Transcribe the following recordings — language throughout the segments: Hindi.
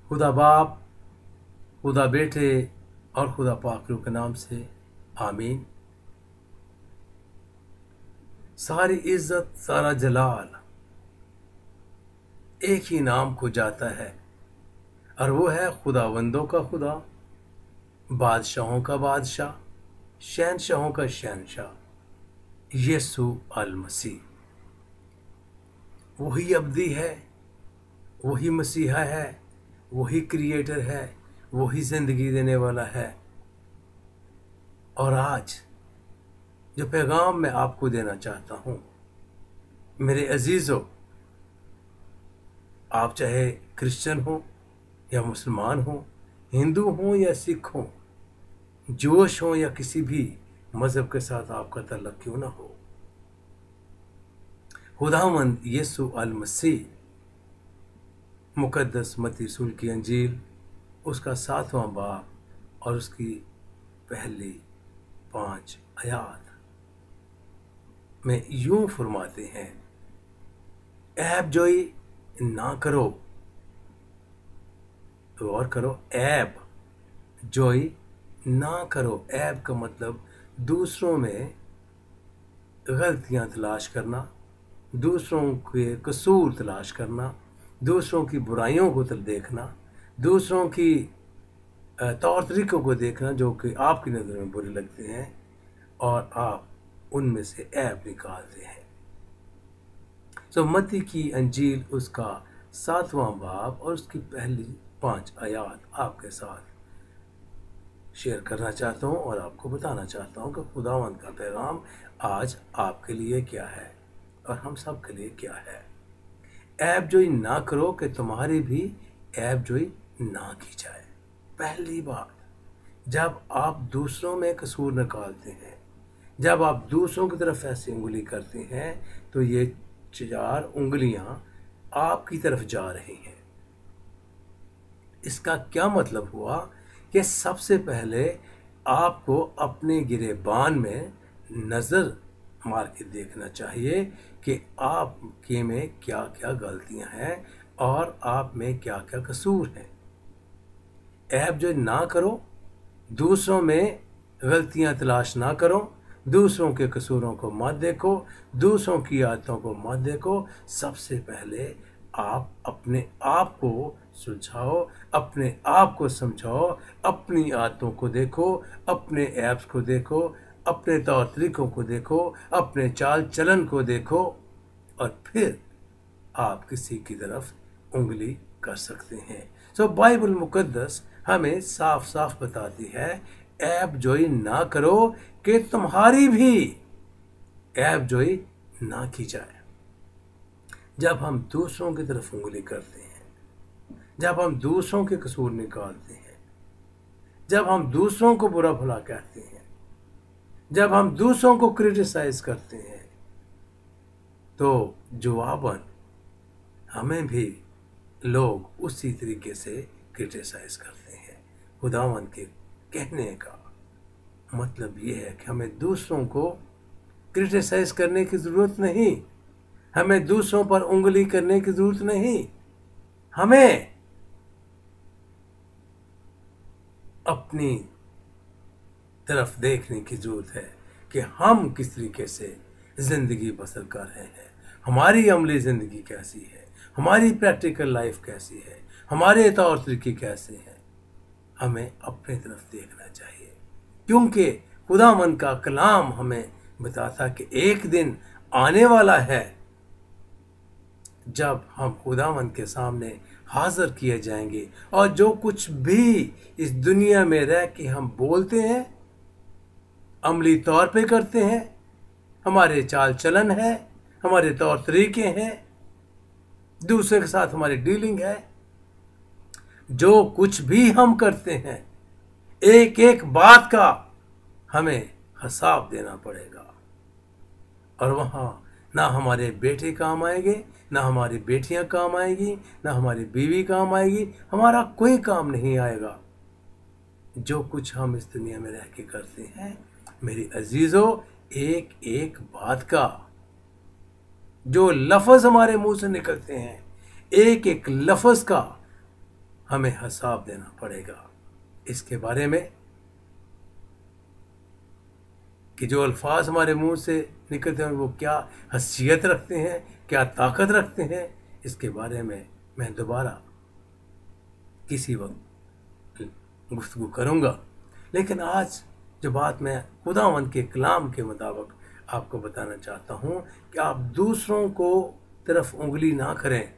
खुदा बाप, खुदा बेटे और खुदा पाक रूह के नाम से आमीन। सारी इज्जत, सारा जलाल एक ही नाम को जाता है और वो है खुदावंदों का खुदा, बादशाहों का बादशाह, शहनशाहों का शहनशाह यीशु अल मसीह। वही अब्दी है, वही मसीहा है, वही क्रिएटर है, वही जिंदगी देने वाला है। और आज जो पैगाम मैं आपको देना चाहता हूं, मेरे अजीजों, आप चाहे क्रिश्चियन हो या मुसलमान हो, हिंदू हो या सिख हो, जोश हो या किसी भी मजहब के साथ आपका तल्लुक क्यों ना हो, खुदावंद यीशु अल मसीह मुकद्दस मत्ती रसूल की अंजील उसका 7वां बाब और उसकी पहली 5 आयात में यूं फरमाते हैं, ऐब जोई ना करो। गौर करो, ऐब जोई ना करो। ऐब का मतलब दूसरों में गलतियां तलाश करना, दूसरों के कसूर तलाश करना, दूसरों की बुराइयों को देखना, दूसरों की तौर तरीकों को देखना जो कि आपकी नज़र में बुरे लगते हैं और आप उनमें से ऐब निकालते हैं। तो मत्ती की अंजील उसका 7वां बाब और उसकी पहली 5 आयात आपके साथ शेयर करना चाहता हूं और आपको बताना चाहता हूं कि खुदावंद का पैगाम आज आपके लिए क्या है और हम सब के लिए क्या है। ऐब जोई ना करो कि तुम्हारी भी ऐब जोई ना की जाए। पहली बात, जब आप दूसरों में कसूर निकालते हैं, जब आप दूसरों की तरफ ऐसी उंगली करते हैं, तो ये 4 उंगलियां आपकी तरफ जा रही हैं। इसका क्या मतलब हुआ कि सबसे पहले आपको अपने गिरेबान में नज़र मार के देखना चाहिए कि आपके में क्या क्या गलतियां हैं और आप में क्या क्या कसूर हैं। ऐब जो ना करो, दूसरों में गलतियां तलाश ना करो, दूसरों के कसूरों को मत देखो, दूसरों की आदतों को मत देखो। सबसे पहले आप अपने आप को सुलझाओ, अपने आप को समझाओ, अपनी आदतों को देखो, अपने ऐप्स को देखो, अपने तौर तरीकों को देखो, अपने चाल चलन को देखो और फिर आप किसी की तरफ उंगली कर सकते हैं। सो बाइबल मुकद्दस हमें साफ साफ बताती है, ऐब जोई ना करो कि तुम्हारी भी ऐब जोई ना की जाए। जब हम दूसरों की तरफ उंगली करते हैं, जब हम दूसरों के कसूर निकालते हैं, जब हम दूसरों को बुरा भला कहते हैं, जब हम दूसरों को क्रिटिसाइज करते हैं, तो जवाबन हमें भी लोग उसी तरीके से क्रिटिसाइज करते हैं। खुदावन के कहने का मतलब ये है कि हमें दूसरों को क्रिटिसाइज करने की ज़रूरत नहीं, हमें दूसरों पर उंगली करने की ज़रूरत नहीं। हमें अपनी तरफ देखने की ज़रूरत है कि हम किस तरीके से ज़िंदगी बसर कर रहे हैं, हमारी अमली ज़िंदगी कैसी है, हमारी प्रैक्टिकल लाइफ कैसी है, हमारे तौर तरीके कैसे हैं। हमें अपनी तरफ देखना चाहिए, क्योंकि खुदावन का कलाम हमें बताता कि एक दिन आने वाला है जब हम खुदावन के सामने हाजिर किए जाएंगे और जो कुछ भी इस दुनिया में रह के हम बोलते हैं, अमली तौर पे करते हैं, हमारे चाल चलन है, हमारे तौर तरीके हैं, दूसरे के साथ हमारी डीलिंग है, जो कुछ भी हम करते हैं, एक एक बात का हमें हिसाब देना पड़ेगा। और वहाँ ना हमारे बेटे काम आएंगे, ना हमारी बेटियां काम आएगी, ना हमारी बीवी काम आएगी, हमारा कोई काम नहीं आएगा। जो कुछ हम इस दुनिया में रह के करते हैं, मेरी अजीजों, एक एक बात का, जो लफ्ज़ हमारे मुंह से निकलते हैं, एक एक लफ्ज़ का हमें हिसाब देना पड़ेगा। इसके बारे में कि जो अल्फाज हमारे मुंह से निकलते हैं वो क्या हैसियत रखते हैं, क्या ताकत रखते हैं, इसके बारे में मैं दोबारा किसी वक्त गुफ्तगू करूँगा। लेकिन आज जो बात मैं खुदावंद के कलाम के मुताबिक आपको बताना चाहता हूँ कि आप दूसरों को तरफ उंगली ना करें,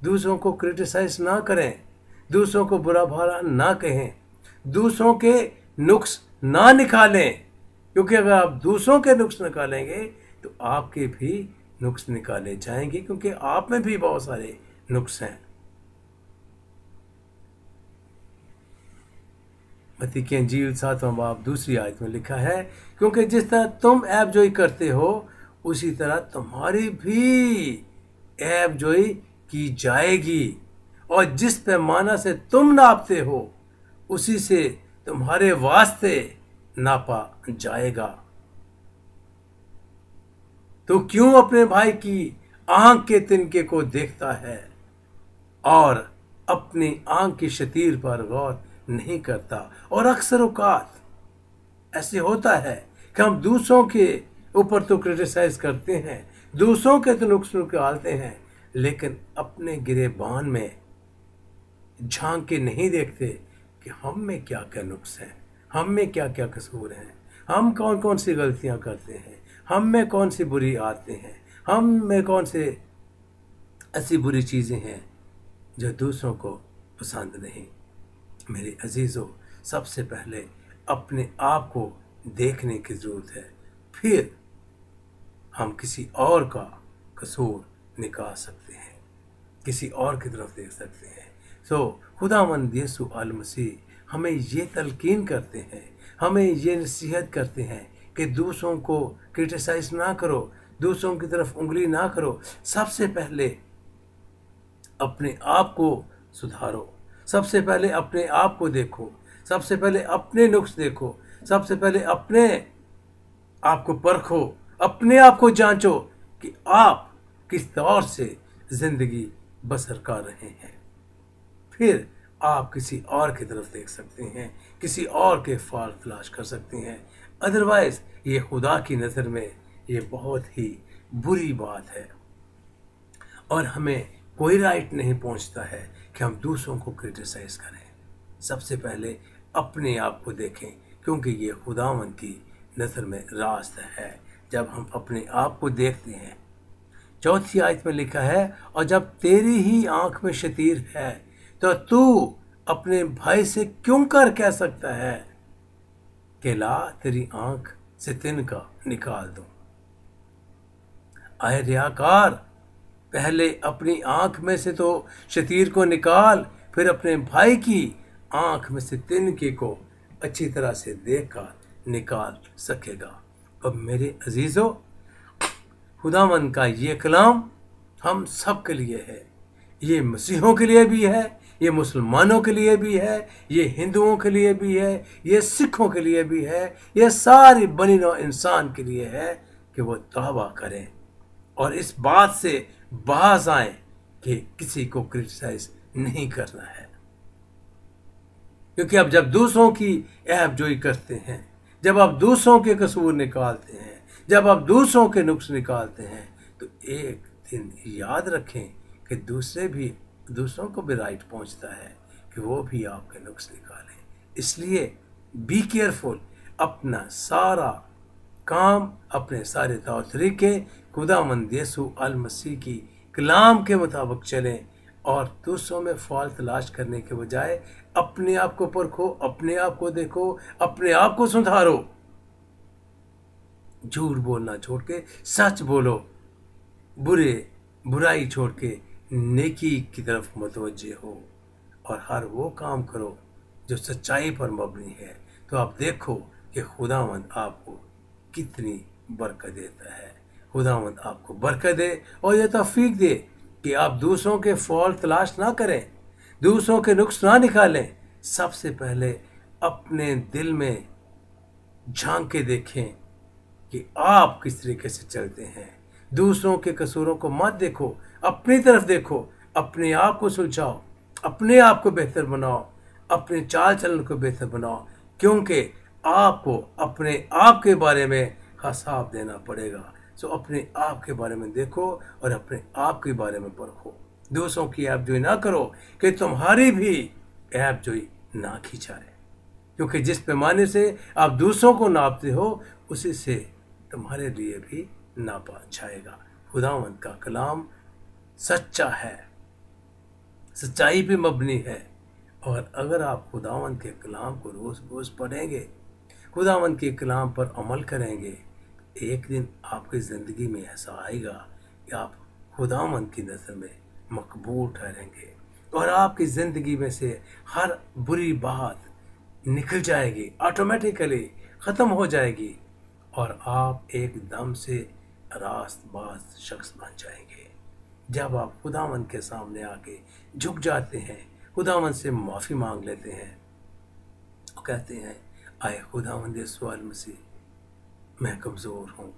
दूसरों को क्रिटिसाइज ना करें, दूसरों को बुरा भला ना कहें, दूसरों के नुक्स ना निकालें, क्योंकि अगर आप दूसरों के नुक्स निकालेंगे तो आपके भी नुक्स निकाले जाएंगे, क्योंकि आप में भी बहुत सारे नुक्स हैं। मत्ती की इंजील 7वां बाब 2 आयत में लिखा है, क्योंकि जिस तरह तुम ऐबजोई करते हो उसी तरह तुम्हारी भी ऐबजोई की जाएगी, और जिस पैमाना से तुम नापते हो उसी से तुम्हारे वास्ते नापा जाएगा। तो क्यों अपने भाई की आंख के तिनके को देखता है और अपनी आंख की शतीर पर गौर नहीं करता। और अक्सर औकात ऐसे होता है कि हम दूसरों के ऊपर तो क्रिटिसाइज करते हैं, दूसरों के तो नुक्स निकालते हैं, लेकिन अपने गिरेबान में झांक के नहीं देखते कि हम में क्या क्या नुक्स हैं, हम में क्या क्या कसूर हैं, हम कौन कौन सी गलतियां करते हैं, हम में कौन सी बुरी आदतें हैं, हम में कौन से ऐसी बुरी चीज़ें हैं जो दूसरों को पसंद नहीं। मेरे अजीज़ों, सबसे पहले अपने आप को देखने की ज़रूरत है, फिर हम किसी और का कसूर निकाल सकते हैं, किसी और की तरफ देख सकते हैं। खुदावंद यीशु अल मसीह हमें ये तलकीन करते हैं, हमें ये नसीहत करते हैं कि दूसरों को क्रिटिसाइज ना करो, दूसरों की तरफ उंगली ना करो। सबसे पहले अपने आप को सुधारो, सबसे पहले अपने आप को देखो, सबसे पहले अपने नुक्स देखो, सबसे पहले अपने आप को परखो, अपने आप को जांचो कि आप किस तौर से जिंदगी बसर कर रहे हैं। फिर आप किसी और की तरफ देख सकते हैं, किसी और के फाल तलाश कर सकते हैं। अदरवाइज ये खुदा की नज़र में ये बहुत ही बुरी बात है, और हमें कोई राइट नहीं पहुंचता है कि हम दूसरों को क्रिटिसाइज करें। सबसे पहले अपने आप को देखें, क्योंकि ये खुदावंद की नज़र में रास्त है। जब हम अपने आप को देखते हैं, 4 आयत में लिखा है, और जब तेरी ही आंख में शतीर है तो तू अपने भाई से क्यों कर कह सकता है कि ला तेरी आंख से तिनका निकाल दूं। आए रियाकार, पहले अपनी आंख में से तो शतीर को निकाल, फिर अपने भाई की आंख में से तिनके को अच्छी तरह से देखकर निकाल सकेगा। अब मेरे अजीजों, खुदावंद का ये कलाम हम सब के लिए है। ये मसीहों के लिए भी है, ये मुसलमानों के लिए भी है, ये हिंदुओं के लिए भी है, ये सिखों के लिए भी है, ये सारी बनी नौ इंसान के लिए है कि वो तौबा करें और इस बात से बाज आए कि किसी को क्रिटिसाइज नहीं करना है। क्योंकि अब जब दूसरों की ऐबजोई करते हैं, जब आप दूसरों के कसूर निकालते हैं, जब आप दूसरों के नुक्स निकालते हैं, तो एक दिन याद रखें कि दूसरों को भी राइट पहुंचता है कि वो भी आपके नुक्स निकालें। इसलिए बी केयरफुल, अपना सारा काम, अपने सारे तौर तरीके खुदावंद यीशु अल मसीह की कलाम के मुताबिक चलें और दूसरों में फॉल तलाश करने के बजाय अपने आप को परखो, अपने आप को देखो, अपने आप को सुधारो। झूठ बोलना छोड़ के सच बोलो, बुराई छोड़ के नेकी की तरफ मुतवज्जे हो और हर वो काम करो जो सच्चाई पर मबनी है। तो आप देखो कि खुदावंद आपको कितनी बरकत देता है। खुदावंद आपको बरकत दे और ये तौफीक दे कि आप दूसरों के फॉल तलाश ना करें, दूसरों के नुक्स ना निकालें। सबसे पहले अपने दिल में झांक के देखें कि आप किस तरीके से चलते हैं। दूसरों के कसूरों को मत देखो, अपनी तरफ देखो, अपने आप को सुलझाओ अपने आप को बेहतर बनाओ, अपने चाल चलन को बेहतर बनाओ, क्योंकि आपको अपने आप के बारे में हिसाब देना पड़ेगा। सो अपने आप के बारे में देखो और अपने आप के बारे में परखो। दूसरों की ऐपजोई ना करो कि तुम्हारी भी ऐपजोई ना खिंचाए, क्योंकि जिस पैमाने से आप दूसरों को नापते हो उसी से तुम्हारे लिए भी नापा जाएगा। खुदावंद का कलाम सच्चा है, सच्चाई पे मबनी है, और अगर आप खुदावंद के कलाम को रोज रोज पढ़ेंगे, खुदावंद के कलाम पर अमल करेंगे, एक दिन आपकी ज़िंदगी में ऐसा आएगा कि आप खुदावंद की नज़र में मकबूल ठहरेंगे और आपकी ज़िंदगी में से हर बुरी बात निकल जाएगी, ऑटोमेटिकली ख़त्म हो जाएगी, और आप एकदम से रास्तबाज शख्स बन जाएंगे। जब आप खुदावंद के सामने आके झुक जाते हैं, खुदावंद से माफ़ी मांग लेते हैं, वो कहते हैं, आए खुदावंद यीशु मसीह, मैं कमज़ोर हूँ,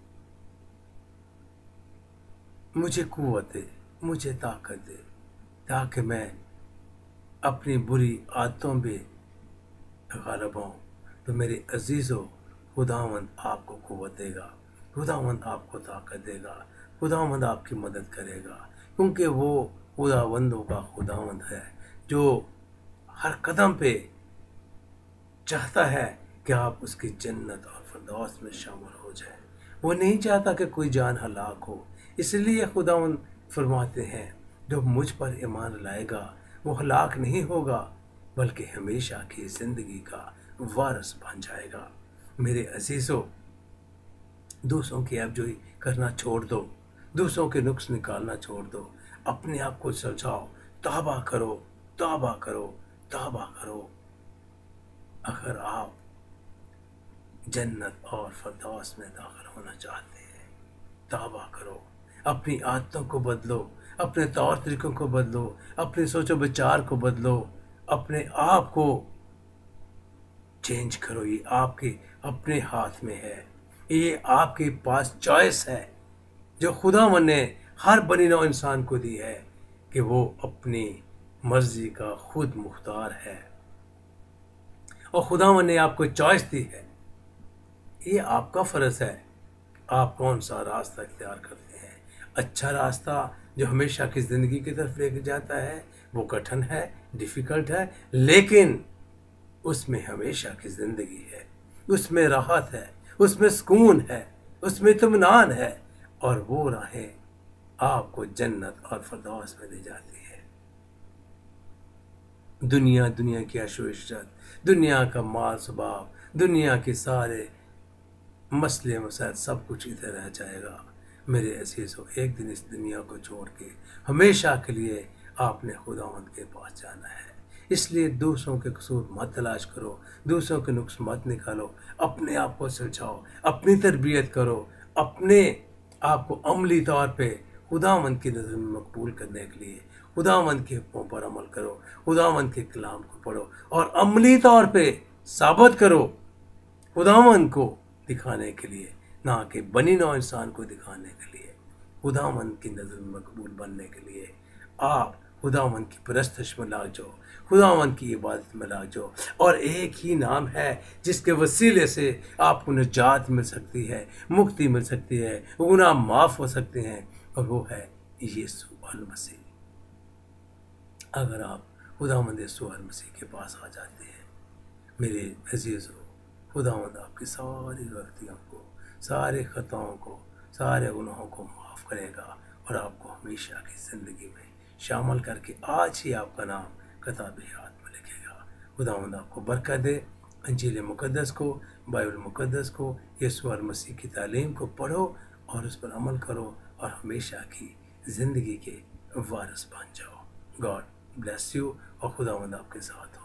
मुझे कुव्वत दे, मुझे ताकत दे, ताकि मैं अपनी बुरी आदतों पे गालिब हूँ। तो मेरे अजीज़ों, खुदावंद आपको कुव्वत देगा, खुदावंद आपको ताकत देगा, खुदावंद आपकी मदद करेगा, क्योंकि वो खुदावंदों का खुदावंद है जो हर कदम पे चाहता है कि आप उसकी जन्नत और फिरदौस में शामिल हो जाए। वो नहीं चाहता कि कोई जान हलाक हो, इसलिए खुदावंद फरमाते हैं, जो मुझ पर ईमान लाएगा वो हलाक नहीं होगा, बल्कि हमेशा की ज़िंदगी का वारिस बन जाएगा। मेरे अजीज़ों, दूसरों की ऐपजोई करना छोड़ दो, दूसरों के नुक्स निकालना छोड़ दो, अपने आप को सुलझाओ, तौबा करो, तौबा करो, तौबा करो। अगर आप जन्नत और फिरदौस में दाखिल होना चाहते हैं, तौबा करो, अपनी आदतों को बदलो, अपने तौर तरीकों को बदलो, अपने सोचो विचार को बदलो, अपने आप को चेंज करो। ये आपके अपने हाथ में है, ये आपके पास चॉइस है जो खुदावंद ने हर बनी नौ इंसान को दी है कि वो अपनी मर्जी का खुद मुख्तार है, और खुदावंद ने आपको चॉइस दी है। ये आपका फर्ज है, आप कौन सा रास्ता इख्तियार करते हैं। अच्छा रास्ता जो हमेशा की ज़िंदगी की तरफ लेके जाता है वो कठिन है, डिफ़िकल्ट है, लेकिन उसमें हमेशा की ज़िंदगी है, उसमें राहत है, उसमें सुकून है, उसमें इत्मीनान है, और वो राहें आपको जन्नत और फिरदौस में ले जाती है। दुनिया की अशोइशत, दुनिया का माल स्वभाव, दुनिया के सारे मसले मसाइल सब कुछ इधर रह जाएगा। मेरे अजीज़ों, एक दिन इस दुनिया को छोड़ के हमेशा के लिए आपने खुदावंद के पास जाना है। इसलिए दूसरों के कसूर मत तलाश करो, दूसरों के नुक्स मत निकालो, अपने आप को सुलझाओ, अपनी तरबियत करो, अपने आप को अमली तौर पे खुदावंद की नज़र में मकबूल करने के लिए खुदावंद के हुक्मों पर अमल करो, खुदावंद के कलाम को पढ़ो और अमली तौर पे साबित करो खुदावंद को दिखाने के लिए, ना कि बनी नौ इंसान को दिखाने के लिए। खुदावंद की नज़र में मकबूल बनने के लिए आप खुदावंद की परस्तश में लाग जाओ, खुदावंद की इबादत में लाग जाओ, और एक ही नाम है जिसके वसीले से आपको निजात मिल सकती है, मुक्ति मिल सकती है, गुनाह माफ़ हो सकते हैं, और वो है यीशु मसीह। अगर आप खुदावंद यीशु मसीह के पास आ जाते हैं, मेरे अजीज़ों, खुदावंद आपकी सारी गलतियों को, सारे ख़ताओं को, सारे गुनाहों को माफ़ करेगा और आपको हमेशा की ज़िंदगी में शामिल करके आज ही आपका नाम किताब हयात में लिखेगा। खुदावंद आपको बरकत दे। इंजील मुक़द्दस को, बाइबल मुक़द्दस को, यीशु मसीह की तालीम को पढ़ो और उस पर अमल करो और हमेशा की ज़िंदगी के वारिस बन जाओ। गॉड ब्लेस यू, और खुदावंद आपके साथ हो।